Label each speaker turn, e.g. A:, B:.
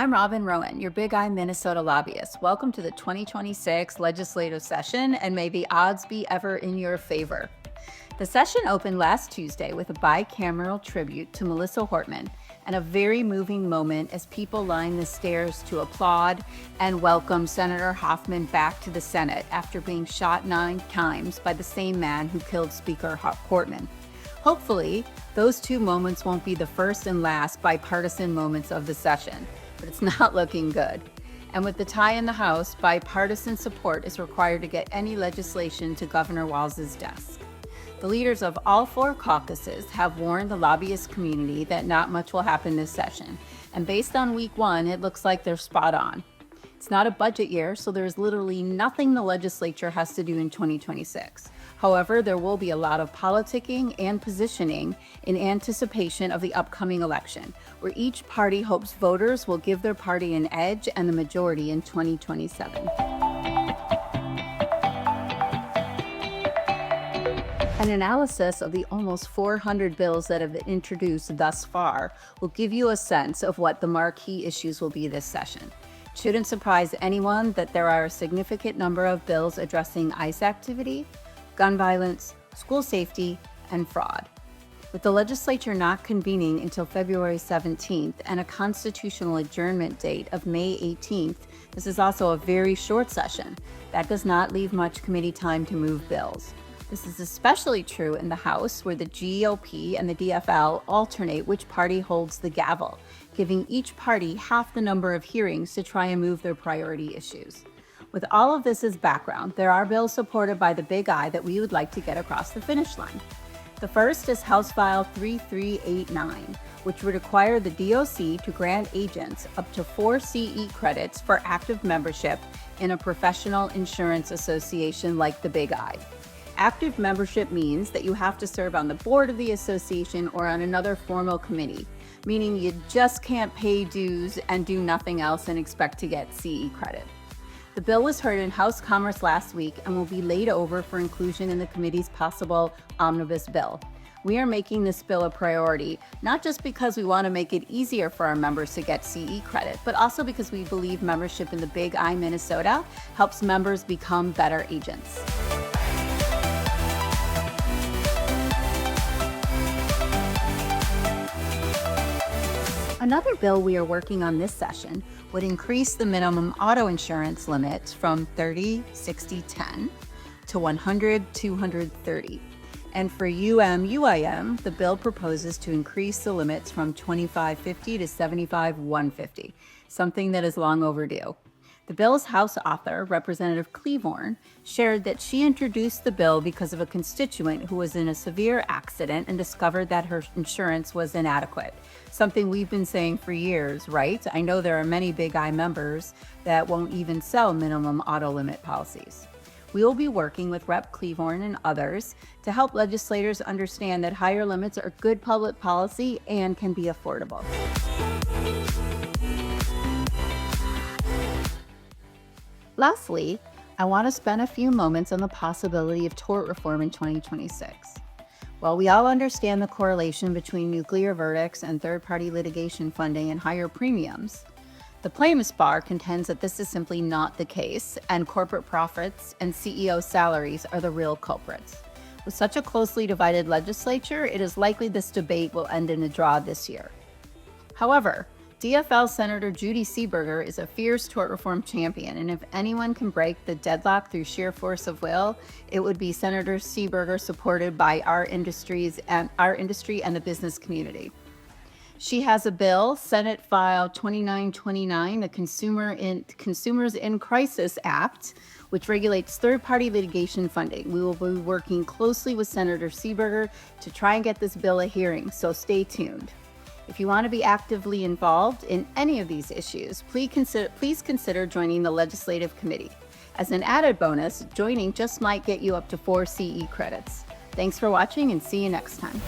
A: I'm Robyn Rowen, your Big I Minnesota lobbyist. Welcome to the 2026 legislative session, and may the odds be ever in your favor. The session opened last Tuesday with a bicameral tribute to Melissa Hortman and a very moving moment as people lined the stairs to applaud and welcome Senator Hoffman back to the Senate after being shot 9 times by the same man who killed Speaker Hortman. Hopefully, those two moments won't be the first and last bipartisan moments of the session, but it's not looking good. And with the tie in the House, bipartisan support is required to get any legislation to Governor Walz's desk. The leaders of all 4 caucuses have warned the lobbyist community that not much will happen this session, and based on week 1, it looks like they're spot on. It's not a budget year, so there's literally nothing the legislature has to do in 2026. However, there will be a lot of politicking and positioning in anticipation of the upcoming election, where each party hopes voters will give their party an edge and the majority in 2027. An analysis of the almost 400 bills that have been introduced thus far will give you a sense of what the marquee issues will be this session. It shouldn't surprise anyone that there are a significant number of bills addressing ICE activity, gun violence, school safety, and fraud. With the legislature not convening until February 17th and a constitutional adjournment date of May 18th, this is also a very short session. That does not leave much committee time to move bills. This is especially true in the House, where the GOP and the DFL alternate which party holds the gavel, giving each party half the number of hearings to try and move their priority issues. With all of this as background, there are bills supported by the Big I that we would like to get across the finish line. The first is House File 3389, which would require the DOC to grant agents up to 4 CE credits for active membership in a professional insurance association like the Big I. Active membership means that you have to serve on the board of the association or on another formal committee, meaning you just can't pay dues and do nothing else and expect to get CE credit. The bill was heard in House Commerce last week and will be laid over for inclusion in the committee's possible omnibus bill. We are making this bill a priority, not just because we want to make it easier for our members to get CE credit, but also because we believe membership in the Big I Minnesota helps members become better agents. Another bill we are working on this session would increase the minimum auto insurance limits from 30, 60, 10 to 100, 200, 30. And for UM/UIM, the bill proposes to increase the limits from 2550 to 75,150, something that is long overdue. The bill's House author, Representative Cleavorn, shared that she introduced the bill because of a constituent who was in a severe accident and discovered that her insurance was inadequate. Something we've been saying for years, right? I know there are many Big I members that won't even sell minimum auto limit policies. We will be working with Rep. Cleavorn and others to help legislators understand that higher limits are good public policy and can be affordable. Lastly, I want to spend a few moments on the possibility of tort reform in 2026. While we all understand the correlation between nuclear verdicts and third-party litigation funding and higher premiums, the plaintiffs' bar contends that this is simply not the case, and corporate profits and CEO salaries are the real culprits. With such a closely divided legislature, it is likely this debate will end in a draw this year. However, DFL Senator Judy Seeberger is a fierce tort reform champion, and if anyone can break the deadlock through sheer force of will, it would be Senator Seeberger, supported by our industry and the business community. She has a bill, Senate File 2929, the Consumers in Crisis Act, which regulates third-party litigation funding. We will be working closely with Senator Seeberger to try and get this bill a hearing, so stay tuned. If you want to be actively involved in any of these issues, please consider joining the legislative committee. As an added bonus, joining just might get you up to 4 CE credits. Thanks for watching, and see you next time.